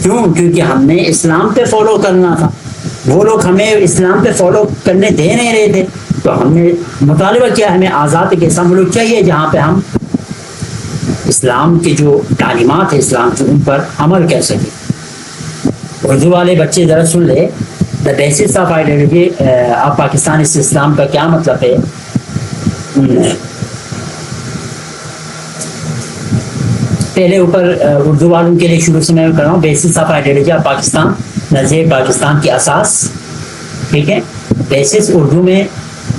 کیوں؟ کیونکہ ہم نے اسلام پہ فالو کرنا تھا، وہ لوگ ہمیں اسلام پہ فالو کرنے دے نہیں رہے تھے، تو ہم نے مطالبہ کیا، ہمیں آزاد ایک ایسا ملک چاہیے جہاں پہ ہم اسلام کے جو تعلیمات ہیں اسلام کی ان پر عمل کر سکیں۔ اردو والے بچے ذرا سن لے، the basis of ideology of Pakistan, اس اسلام کا کیا مطلب ہے؟ پہلے اوپر اردو والوں کے لیے شروع سے میں کر رہا ہوں، basis of ideology of Pakistan, نظریہ پاکستان کی اساس، ٹھیک ہے، بیسس اردو میں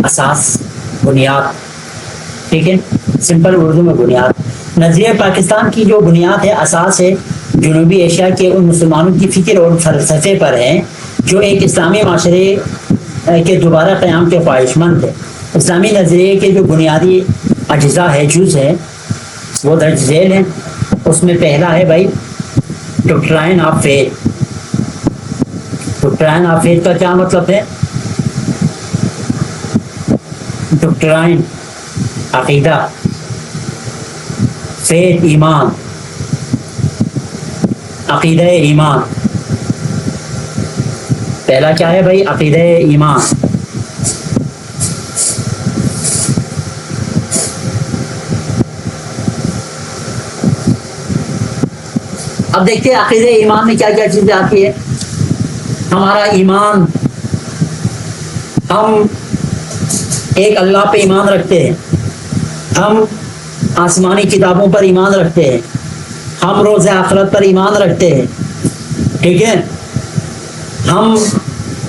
اساس، بنیاد، ٹھیک ہے، سمپل اردو میں بنیاد۔ نظریہ پاکستان کی جو بنیاد ہے، اساس ہے، جنوبی ایشیا کے ان مسلمانوں کی فکر اور فلسفے پر ہے جو ایک اسلامی معاشرے کے دوبارہ قیام کے خواہش مند ہے۔ اسلامی نظریے کے جو بنیادی اجزاء ہے، جز ہے، وہ درج ذیل ہیں۔ اس میں پہلا ہے بھائی doctrine of faith. Doctrine of faith کا کیا مطلب ہے؟ ڈاکٹرائن عقیدہ، فیتھ ایمان، عقیدہ ایمان۔ پہلا کیا ہے بھائی؟ عقیدہ ایمان۔ اب دیکھتے ہیں عقیدہ ایمان میں کیا کیا چیزیں آتی ہے۔ ہمارا ایمان، ہم ایک اللہ پہ ایمان رکھتے ہیں، ہم آسمانی کتابوں پر ایمان رکھتے ہیں، ہم روز آخرت پر ایمان رکھتے ہیں، ٹھیک ہے، ہم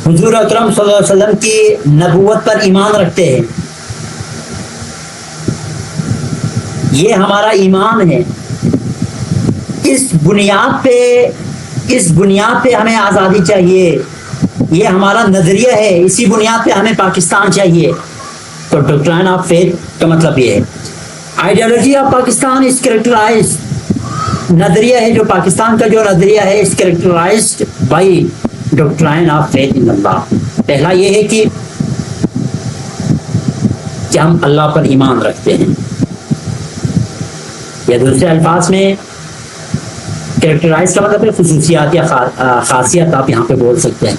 حضور اکرم صلی اللہ علیہ وسلم کی نبوت پر ایمان رکھتے ہیں۔ یہ ہمارا ایمان ہے۔ اس بنیاد پہ ہمیں آزادی چاہیے، یہ ہمارا نظریہ ہے، اسی بنیاد پہ ہمیں پاکستان چاہیے۔ تو ڈاکٹرائن آف فیتھ کا مطلب یہ ہے۔ Ideology of Pakistan is characterized, نظریہ ہے جو پاکستان کا جو نظریہ ہے، is characterized by doctrine of faith in اللہ۔ پہلا یہ ہے کہ ہم اللہ پر ایمان رکھتے ہیں، یا دوسرے الفاظ میں کریکٹرائز کا مطلب ہے خصوصیات یا خاصیت، آپ یہاں پہ بول سکتے ہیں،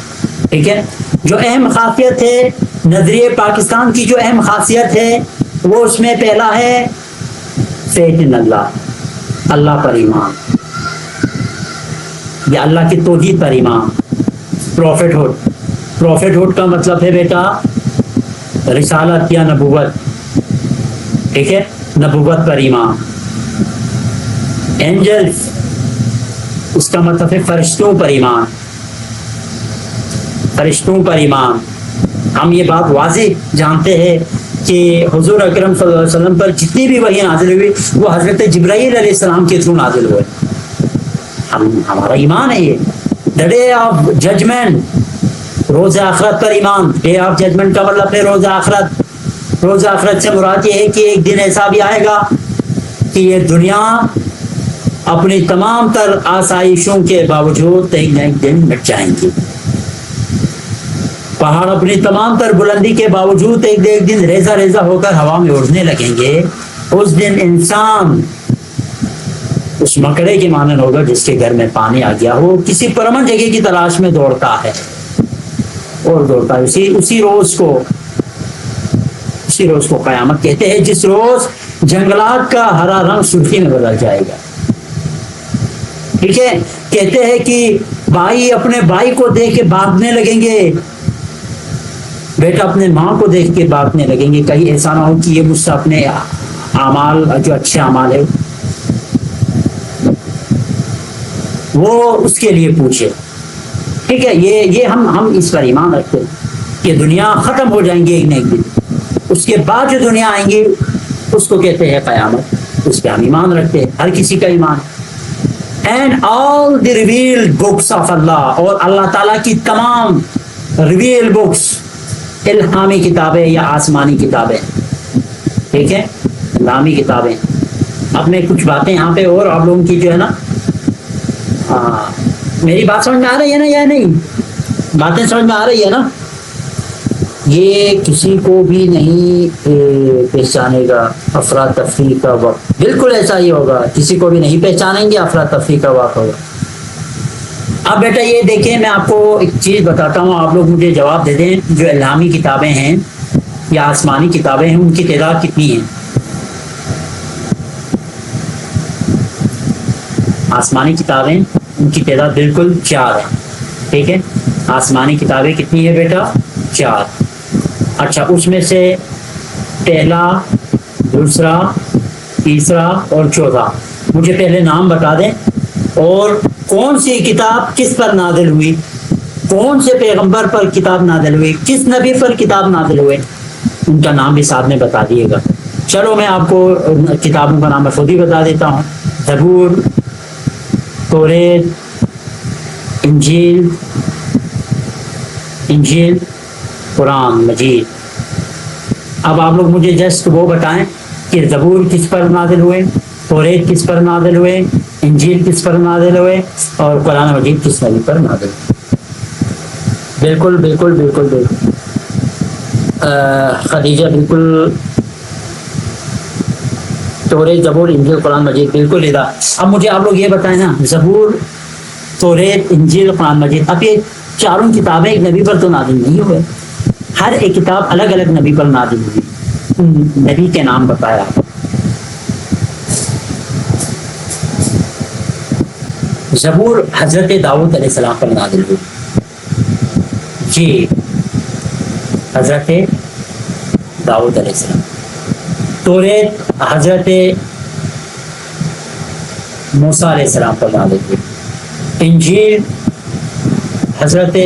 ٹھیک ہے۔ جو اہم خاصیت ہے نظریہ پاکستان کی، جو اہم خاصیت ہے وہ اس میں پہلا ہے فیتھ ان اللہ، اللہ پر ایمان، یا اللہ کی توحید پر ایمان۔ پروفٹ ہوڈ کا مطلب ہے بیٹا رسالت یا نبوت، ٹھیک ہے، نبوت پر ایمان۔ اینجلز، اس کا مطلب ہے فرشتوں پر ایمان، فرشتوں پر ایمان۔ ہم یہ بات واضح جانتے ہیں کہ حضور اکرم صلی اللہ علیہ وسلم پر جتنی بھی وحی نازل ہوئی وہ حضرت جبرائیل علیہ السلام کے تھرو نازل ہوئے۔ ہمارا ایمان ہے یہ۔ دا ڈے آف ججمنٹ، روز آخرت پر ایمان۔ ڈے آف ججمنٹ کا مطلب ہے روز آخرت۔ روز آخرت سے مراد یہ ہے کہ ایک دن ایسا بھی آئے گا کہ یہ دنیا اپنی تمام تر آسائشوں کے باوجود ایک نہ ایک دن مٹ جائیں گی۔ پہاڑ اپنی تمام تر بلندی کے باوجود ایک دن ریزہ ریزہ ہو کر ہوا میں اڑنے لگیں گے، اس دن انسان اس مکڑے کے مانند ہوگا جس کے گھر میں پانی آ گیا ہو، کسی پرامن جگہ کی تلاش میں دوڑتا ہے اور دوڑتا ہے اسی روز کو قیامت کہتے ہیں، جس روز جنگلات کا ہرا رنگ سرخی میں بدل جائے گا. ٹھیک ہے، کہتے ہیں کہ بھائی اپنے بھائی کو دیکھ کے بھاگنے لگیں گے، بیٹا اپنے ماں کو دیکھ کے بھاگنے لگیں گے، کہیں ایسا نہ ہو کہ یہ مجھ سے اپنے اعمال جو اچھے اعمال ہے وہ اس کے لیے پوچھے. ٹھیک ہے، یہ ہم اس پر ایمان رکھتے ہیں کہ دنیا ختم ہو جائیں گے ایک نہ ایک دن، اس کے بعد جو دنیا آئیں گی اس کو کہتے ہیں قیامت، اس پہ ہم ایمان رکھتے ہیں، ہر کسی کا ایمان. And all the revealed books of اللہ، اور اللہ تعالیٰ کی تمام ریویل بکس، الہامی کتابیں یا آسمانی کتابیں. ٹھیک ہے، الہامی کتابیں. اب میں کچھ باتیں یہاں پہ اور آپ لوگوں کی جو ہے نا، میری بات سمجھ میں آ رہی ہے نا یا نہیں؟ باتیں سمجھ میں آ رہی ہے نا؟ یہ کسی کو بھی نہیں پہچانے گا افراتفری کا وقت، بالکل ایسا ہی ہوگا، کسی کو بھی نہیں پہچانیں گے، افراتفری کا وقت ہوگا. اب بیٹا یہ دیکھیں، میں آپ کو ایک چیز بتاتا ہوں، آپ لوگ مجھے جواب دے دیں. جو الہامی کتابیں ہیں یا آسمانی کتابیں ہیں ان کی تعداد کتنی ہے؟ آسمانی کتابیں ان کی تعداد بالکل 4 ہے. ٹھیک ہے، آسمانی کتابیں کتنی ہے بیٹا؟ 4. اچھا، اس میں سے پہلا، دوسرا، تیسرا اور چوتھا مجھے پہلے نام بتا دیں، اور کون سی کتاب کس پر نازل ہوئی، کون سے پیغمبر پر کتاب نازل ہوئی، کس نبی پر کتاب نازل ہوئے، ان کا نام بھی ساتھ میں بتا دیے گا. چلو میں آپ کو کتابوں کا نام میں خود ہی بتا دیتا ہوں. زبور، توریت، انجیل، قرآن مجید. اب آپ لوگ مجھے جسٹ وہ بتائیں کہ زبور کس پر نازل ہوئے، توریت کس پر نازل ہوئے، انجیل کس پر نازل ہوئے، اور قرآن مجید کس نبی پر نازل ہوئے. بالکل بالکل بالکل بالکل خدیجہ، بالکل توریت، زبور، انجیل، قرآن مجید، بالکل ادا. اب مجھے آپ لوگ یہ بتائیں نا، زبور، توریت، انجیل، قرآن مجید، اب یہ چاروں کتابیں ایک نبی پر تو نازل نہیں ہوئے، ہر ایک کتاب الگ الگ نبی پر نازل ہوئی. نبی کے نام بتایا. زبور حضرت داؤد علیہ السلام پر نازل ہوئی. جی، حضرت داؤد علیہ السلام. توریت حضرت موسیٰ علیہ السلام پر نازل ہوئی. انجیل حضرت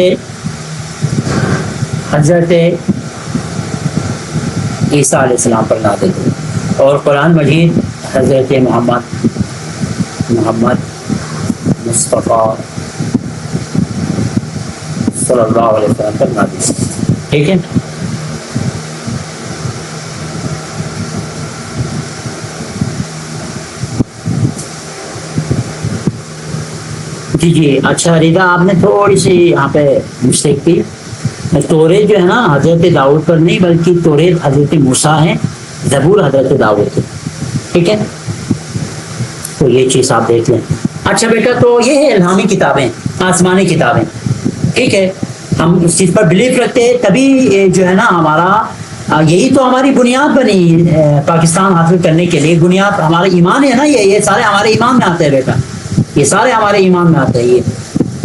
عیسیٰ علیہ السلام پر نازل ہوئی. اور قرآن مجید حضرت محمد مصطفیٰ صلی اللہ علیہ وسلم پر نازل ہوئی. ٹھیک ہے، جی. اچھا رضا، آپ نے تھوڑی سی یہاں پہ مسٹیک کی. توریت جو ہے نا حضرت داؤد پر نہیں، بلکہ توریت حضرت موسیٰ ہے، زبور حضرت داؤد ہے. ٹھیک ہے، تو یہ چیز آپ دیکھ لیں. اچھا بیٹا، تو یہ ہے الہامی کتابیں، آسمانی کتابیں. ٹھیک ہے، ہم اس چیز پر بلیف رکھتے ہیں، تبھی جو ہے نا ہمارا یہی تو ہماری بنیاد بنی پاکستان حاصل کرنے کے لیے. بنیاد ہمارا ایمان ہے نا، یہ سارے ہمارے ایمان میں آتے ہیں بیٹا، یہ سارے ہمارے ایمان میں آتے ہیں یہ.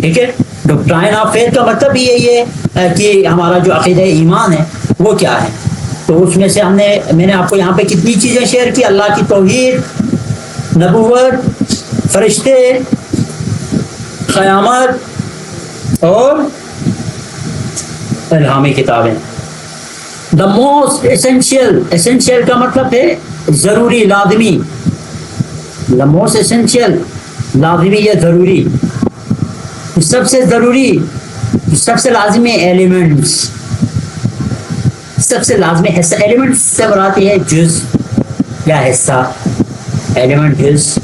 ٹھیک ہے، ڈاکٹرائن آف فیتھ کا مطلب ہی یہ ہے کہ ہمارا جو عقیدہ ایمان ہے وہ کیا ہے. تو اس میں سے میں نے آپ کو یہاں پہ کتنی چیزیں شیئر کی: اللہ کی توحید، نبوت، فرشتے، قیامت اور الہامی کتابیں. دا موسٹ اسینشیل کا مطلب ہے ضروری، لازمی. دا موسٹ اسینشیل، لازمی یا ضروری، سب سے ضروری، سب سے لازمی ایلیمنٹس، سب سے لازمی حصہ. ایلیمنٹس سے مراد یہ ہے جز یا حصہ. ایلیمنٹ جز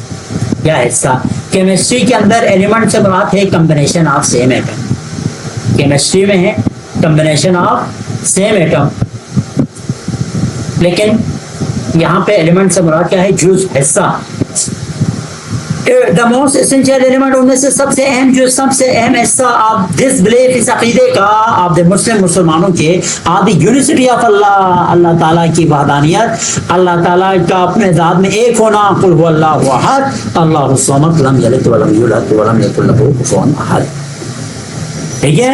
یا حصہ. کیمسٹری کے اندر ایلیمنٹ سے مراد ہے combination of same atom. Chemistry میں ہے کمبینیشن آف سیم ایٹم. لیکن یہاں پہ ایلیمنٹ سے مراد کیا ہے؟ جز، حصہ. دا موسٹ اسینشیل ایلیمنٹ، ان میں سے سب سے اہم جو سب سے اہم حصہ آپ دس بلیف اس عقیدے کا آپ دے مسلمانوں کے آپ دی یونیسٹی آف اللہ، اللہ تعالیٰ کی وحدانیت، اللہ تعالیٰ کا اپنے ذات میں ایک ہونا. قل هو اللہ احد اللہ الصمد لم یلد ولم یولد ولم یکن لہ کفوا احد. ٹھیک ہے،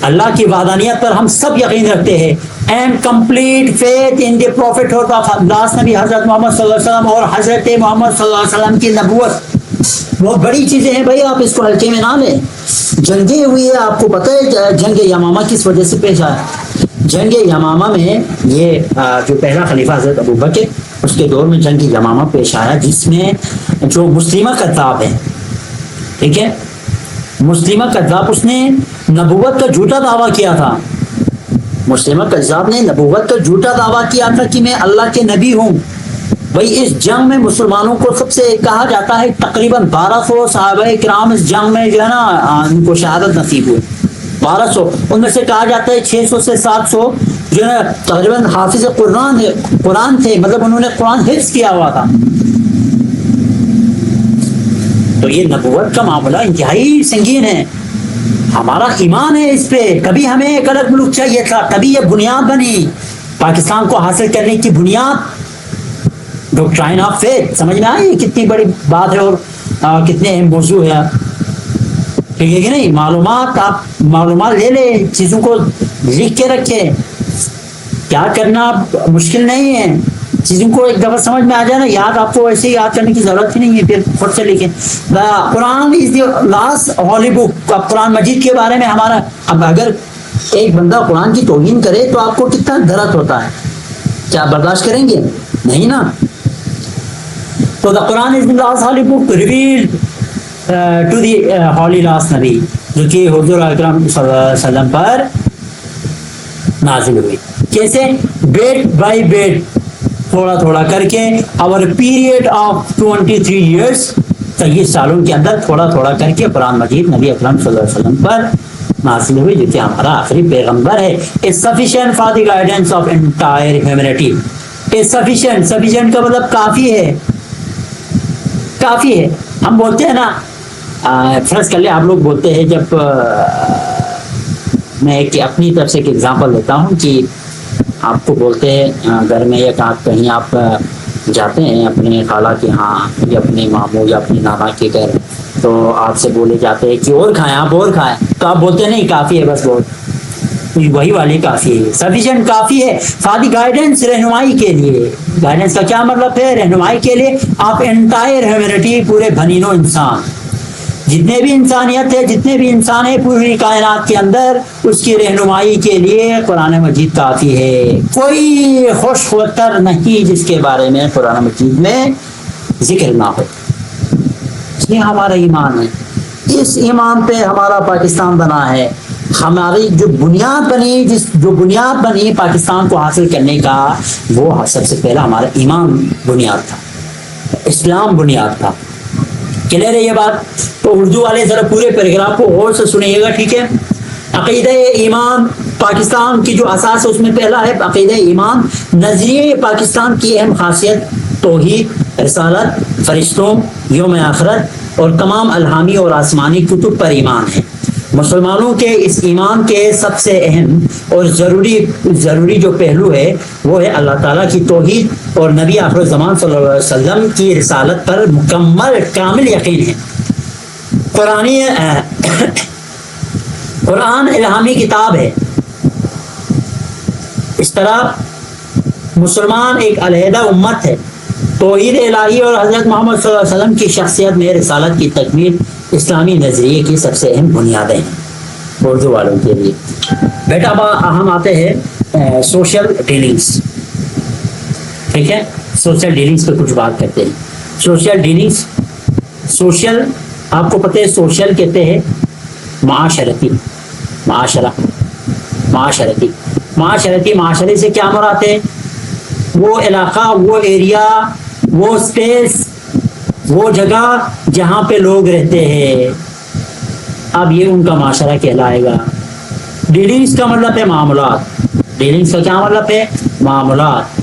اللہ کی وحدانیت پر ہم سب یقین رکھتے ہیں. And complete faith in the prophethood of last نبی حضرت محمد صلی اللہ علیہ وسلم، اور حضرت محمد صلی اللہ علیہ وسلم کی نبوت بہت بڑی چیزیں ہیں بھائی، آپ اس کو ہلکے میں نہ لیں. جنگیں ہوئی ہے، آپ کو پتہ ہے جنگ یمامہ کس وجہ سے پیش آیا؟ جنگ یمامہ میں یہ جو پہلا خلیفہ حضرت ابوبکر، اس کے دور میں جنگ یمامہ پیش آیا، جس میں جو مسلمہ کذاب ہے، ٹھیک ہے، مسلمہ کذاب، اس نے نبوت کا جھوٹا دعویٰ کیا تھا. مسلمہ کذاب نے نبوت کا جھوٹا دعویٰ کیا تھا کہ میں اللہ کے نبی ہوں. بھائی اس جنگ میں مسلمانوں کو سب سے کہا جاتا ہے تقریباً 1200 صحابہ کرام اس جنگ میں جو ہے نا ان کو شہادت نصیب ہوئی. 1200، ان میں سے کہا جاتا ہے 600 سے 700 جو ہے تقریباً حافظ قرآن تھے، مطلب انہوں نے قرآن حفظ کیا ہوا تھا. تو یہ نبوت کا معاملہ انتہائی سنگین ہے. ہمارا ایمان ہے اس پہ. کبھی ہمیں ایک الگ ملک چاہیے تھا، کبھی یہ بنیاد بنی پاکستان کو حاصل کرنے کی بنیاد ڈاکٹرائن آف فیتھ. سمجھ میں آئی کتنی بڑی بات ہے اور کتنے اہم موضوع ہے. ٹھیک ہے کہ نہیں؟ معلومات، آپ معلومات لے لیں، چیزوں کو لکھ کے رکھیں. کیا کرنا مشکل نہیں ہے، چیزوں کو ایک دفعہ سمجھ میں آ جائے نا، یاد آپ کو ایسے ہی یاد کرنے کی ضرورت ہی نہیں ہے، پھر خود سے لکھیں. قرآن از دی لاسٹ ہولی بک. قرآن مجید کے بارے میں ہمارا، اب اگر ایک بندہ قرآن کی توہین کرے تو آپ کو کتنا درد ہوتا ہے؟ کیا برداشت کریں گے؟ نہیں نا. تو the Quran is the last holy book revealed to the holy last نبی، جو کہ حضور اکرم صلی اللہ علیہ وسلم پر نازل ہوئی. کیسے؟ بیٹ بائی بیٹ، تھوڑا تھوڑا کر کے. اور پیریڈ آف 23 ایئرس، 23 سالوں کے اندر تھوڑا تھوڑا کر کے قرآن مجید نبی اکرم صلی اللہ علیہ وسلم پر نازل ہوئی، جو کہ ہمارا آخری پیغمبر ہے. It's sufficient for the guidance of entire humanity. It's sufficient. Sufficient کا مطلب کافی ہے، کافی ہے. ہم بولتے ہیں نا، فرض کر لیں آپ لوگ بولتے ہیں، جب میں ایک اپنی طرف سے ایک ایگزامپل دیتا ہوں کہ آپ کو بولتے ہیں گھر میں یا کہیں آپ جاتے ہیں اپنے خالہ کے ہاں یا اپنے ماموں یا اپنی نانا کے گھر، تو آپ سے بولے جاتے ہیں کہ اور کھائیں، آپ اور کھائیں، تو آپ بولتے نہیں کافی ہے، بس بہت، وہی والی کافی ہے. سفیشینٹ کافی ہے فار دی گائیڈنس، رہنمائی کے لیے. گائیڈنس کا کیا مطلب ہے؟ رہنمائی کے لیے. آپ انٹائر ہیومینٹی، پورے بنینو انسان، جتنے بھی انسانیت ہے، جتنے بھی انسان ہے پوری کائنات کے اندر، اس کی رہنمائی کے لیے قرآن مجید کافی ہے. کوئی خوش خطر نہیں جس کے بارے میں قرآن مجید میں ذکر نہ ہو. یہ ہمارا ایمان ہے، اس ایمان پہ ہمارا پاکستان بنا ہے. ہماری جو بنیاد بنی، جو بنیاد بنی پاکستان کو حاصل کرنے کا، وہ سب سے پہلا ہمارا ایمان بنیاد تھا، اسلام بنیاد تھا. کلیئر ہے یہ بات؟ تو اردو والے ذرا پورے پیراگراف کو غور سے سنیے گا، ٹھیک ہے؟ عقیدہ ایمان پاکستان کی جو اساس ہے اس میں پہلا ہے عقیدہ ایمان. نظریہ پاکستان کی اہم خاصیت توحید، رسالت، فرشتوں، یوم آخرت اور تمام الہامی اور آسمانی کتب پر ایمان ہے. مسلمانوں کے اس ایمان کے سب سے اہم اور ضروری جو پہلو ہے وہ ہے اللہ تعالیٰ کی توحید اور نبی آخر الزمان صلی اللہ علیہ وسلم کی رسالت پر مکمل کامل یقین ہے. قرآن الہامی کتاب ہے. اس طرح مسلمان ایک علیحدہ امت ہے. توحید الہی اور حضرت محمد صلی اللہ علیہ وسلم کی شخصیت میں رسالت کی تکمیل اسلامی نظریے کی سب سے اہم بنیادیں ہیں اردو والوں کے لیے. بیٹا ہم آتے ہیں سوشل ڈیلنگس. ٹھیک ہے، سوشل ڈیلنگس پہ کچھ بات کرتے ہیں. سوشل ڈیلنگس، سوشل آپ کو پتہ ہے سوشل کہتے ہیں معاشرتی، معاشرے سے کیا مراد ہے؟ وہ علاقہ، وہ ایریا، وہ اسپیس، وہ جگہ جہاں پہ لوگ رہتے ہیں. اب یہ ان کا معاشرہ کہلائے گا. ڈیلنگس کا مطلب ہے معاملات. ڈیلنگس کا کیا مطلب ہے؟ معاملات.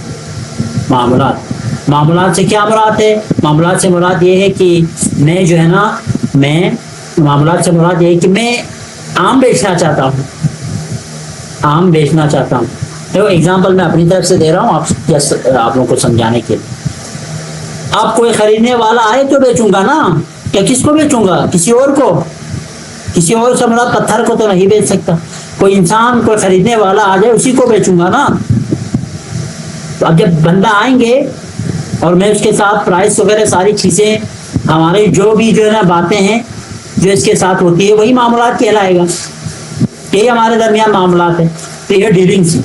معاملات سے کیا مراد ہے؟ معاملات سے مراد یہ ہے کہ میں جو ہے نا معاملات سے مراد یہ ہے کہ میں آم بیچنا چاہتا ہوں. دیکھو ایگزامپل میں اپنی طرف سے دے رہا ہوں آپ لوگوں کو سمجھانے کے لیے. اب کوئی خریدنے والا آئے تو بیچوں گا نا, یا کس کو بیچوں گا؟ کسی اور سے مراد پتھر کو تو نہیں بیچ سکتا. کوئی انسان کوئی خریدنے والا آ جائے اسی کو بیچوں گا نا. تو اب جب بندہ آئیں گے اور میں اس کے ساتھ پرائس وغیرہ ساری چیزیں ہمارے جو بھی جو ہے نا باتیں ہیں جو اس کے ساتھ ہوتی ہے وہی معاملات کہلائے گا. یہی ہمارے درمیان معاملات ہے. تو یہ ڈیلنگس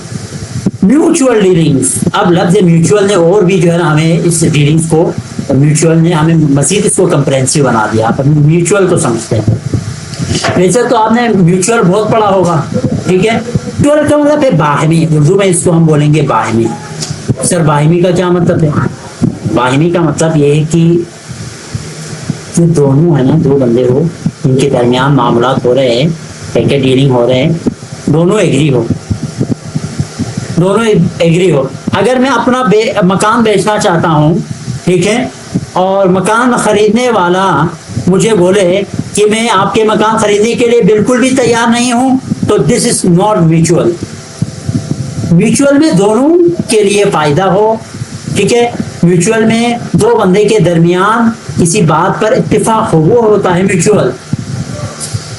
میوچول ڈیلنگس. اب لفظ میوچول نے اور بھی جو ہے نا ہمیں اس ڈیلنگس کو میوچول نے ہمیں مزید اس کو کمپریہنسو بنا دیا. آپ میوچول کو سمجھتے ہیں. ویسے تو آپ نے میوچول بہت پڑھا ہوگا, ٹھیک ہے. میوچول کا مطلب ہے باہمی. اردو میں اس کو ہم بولیں گے باہمی. سر باہمی کا کیا مطلب ہے؟ باہمی کا مطلب یہ ہے کہ جو دونوں ہیں نا, دو بندے ہو ان کے درمیان معاملات ہو رہے ہیں, ڈیلنگ ہو رہے ہیں, دونوں ایگری ہو. اگر میں اپنا مکان بیچنا چاہتا ہوں, ٹھیک ہے, اور مکان خریدنے والا مجھے بولے کہ میں آپ کے مکان خریدنے کے لیے بالکل بھی تیار نہیں ہوں, تو دس از ناٹ میوچول. میوچول میں دونوں کے لیے فائدہ ہو, ٹھیک ہے. میوچول میں دو بندے کے درمیان کسی بات پر اتفاق ہو, وہ ہوتا ہے میوچول.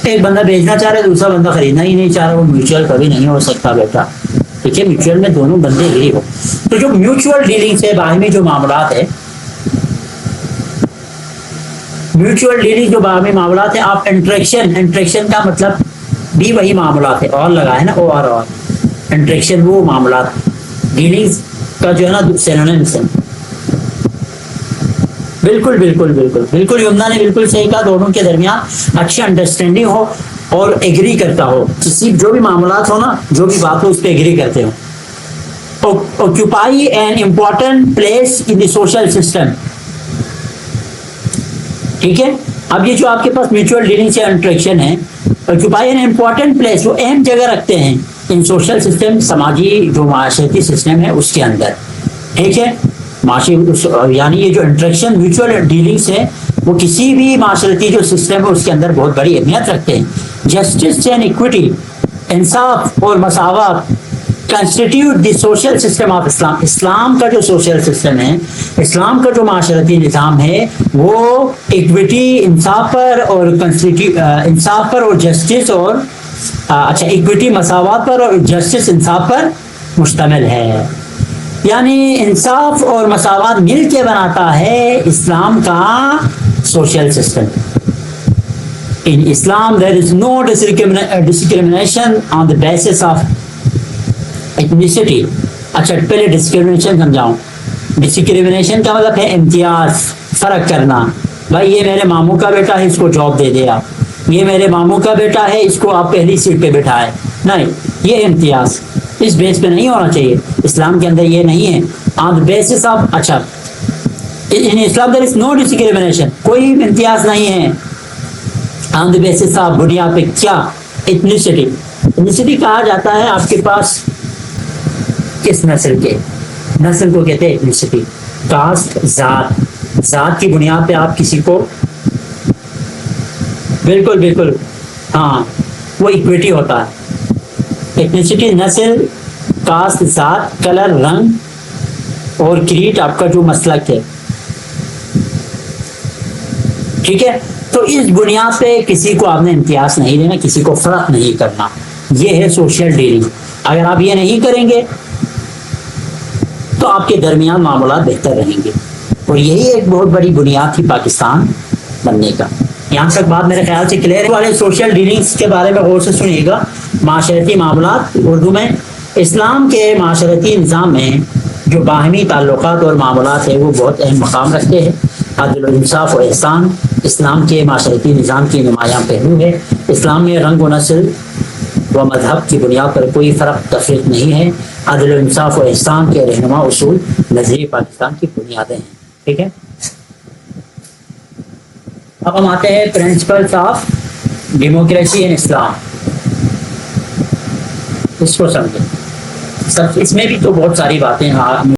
ایک بندہ بیچنا چاہ رہا ہے, دوسرا بندہ خریدنا ہی نہیں چاہ رہا, وہ میوچول کبھی نہیں ہو سکتا بیٹا, ٹھیک ہے. میوچول میں دونوں بندے ایگری ہو. تو جو میوچول ڈیلنگ سے باہمی جو معاملات ہے, میوچول ڈیلنگ جو باہمی معاملات ہے, آپ انٹریکشن کا مطلب بھی وہی معاملات ہے, اور لگا ہے نا, اور انٹریکشن وہ معاملات ڈیلنگز کا جو ہے نا سینونیمس ہے. بالکل یمنا نے بالکل صحیح کہا. دونوں کے درمیان اچھی انڈرسٹینڈنگ ہو اور ایگری کرتا ہو, کسی جو بھی معاملات ہو نا, جو بھی بات ہو اس پہ ایگری کرتے ہو. occupy an important place in the social system, ٹھیک ہے. اب یہ جو آپ کے پاس میوچول ڈیلنگ سے انٹریکشن ہے, occupy an important place, وہ اہم جگہ رکھتے ہیں ان سوشل سسٹم, سماجی جو معاشرتی سسٹم ہے اس کے اندر, ٹھیک ہے. یعنی یہ جو انٹریکشن میوچول ڈیلنگس ہے وہ کسی بھی معاشرتی جو سسٹم ہے اس کے اندر بہت بڑی اہمیت رکھتے ہیں. جسٹس اینڈ اکویٹی, انصاف اور مساوات, constitute the social system of اسلام. اسلام کا جو سوشل سسٹم ہے, اسلام کا جو معاشرتی نظام ہے, وہ اکویٹی, انصاف پر اور جسٹس اور اکویٹی مساوات پر اور جسٹس انصاف پر مشتمل ہے. یعنی انصاف اور مساوات مل کے بناتا ہے اسلام کا social system. In Islam there is no discrimination on the basis of ethnicity. اچھا پہلے ڈسکریمنیشن سمجھاؤں. ڈسکریمنیشن کا مطلب ہے امتیاز, فرق کرنا. بھائی یہ میرے ماموں کا بیٹا ہے, اس کو جاب دے دے آپ. یہ میرے ماموں کا بیٹا ہے, اس کو آپ پہلی سیٹ پہ بٹھائے. نہیں, یہ امتیاز اس بیس پہ نہیں ہونا چاہیے. اسلام کے اندر یہ نہیں ہے. آن بیسس آف, اچھا ان اسلام دیر از نو ڈسکریمنیشن, کوئی امتیاز نہیں ہے آن دی بیسس آف بنیاد پہ کیا, ایتھنیسٹی. ایتھنیسٹی کہا جاتا ہے آپ کے پاس کس نسل کے, نسل کو کہتے ہیں ایتھنیسٹی. کاسٹ, ذات کی بنیاد پہ آپ کسی کو, بالکل ہاں, وہ اکویٹی ہوتا ہے. ایتھنیسٹی نسل, کاسٹ, ذات, کلر, رنگ اور کریٹ آپ کا جو مسلک ہے, ٹھیک ہے. تو اس بنیاد پہ کسی کو آپ نے امتیاز نہیں دینا, کسی کو فرق نہیں کرنا. یہ ہے سوشل ڈیلنگ. اگر آپ یہ نہیں کریں گے تو آپ کے درمیان معاملات بہتر رہیں گے, اور یہی ایک بہت بڑی بنیاد تھی پاکستان بننے کا. یہاں تک بات میرے خیال سے کلیئر ہے. والے سوشل ڈیلنگس کے بارے میں غور سے سنیے گا. معاشرتی معاملات اردو میں, اسلام کے معاشرتی نظام میں جو باہمی تعلقات اور معاملات ہیں وہ بہت اہم مقام رکھتے ہیں. عدل و انصاف و احسان اسلام کے معاشرتی نظام کی نمایاں پہلو ہے. اسلام میں رنگ و نسل و مذہب کی بنیاد پر کوئی فرق تفریق نہیں ہے. عدل و انصاف و احسان کے رہنما اصول نظریہ پاکستان کی بنیادیں ہیں, ٹھیک ہے. اب ہم آتے ہیں پرنسپلس آف ڈیموکریسی ان اسلام. اس کو سمجھیں. اس میں بھی تو بہت ساری باتیں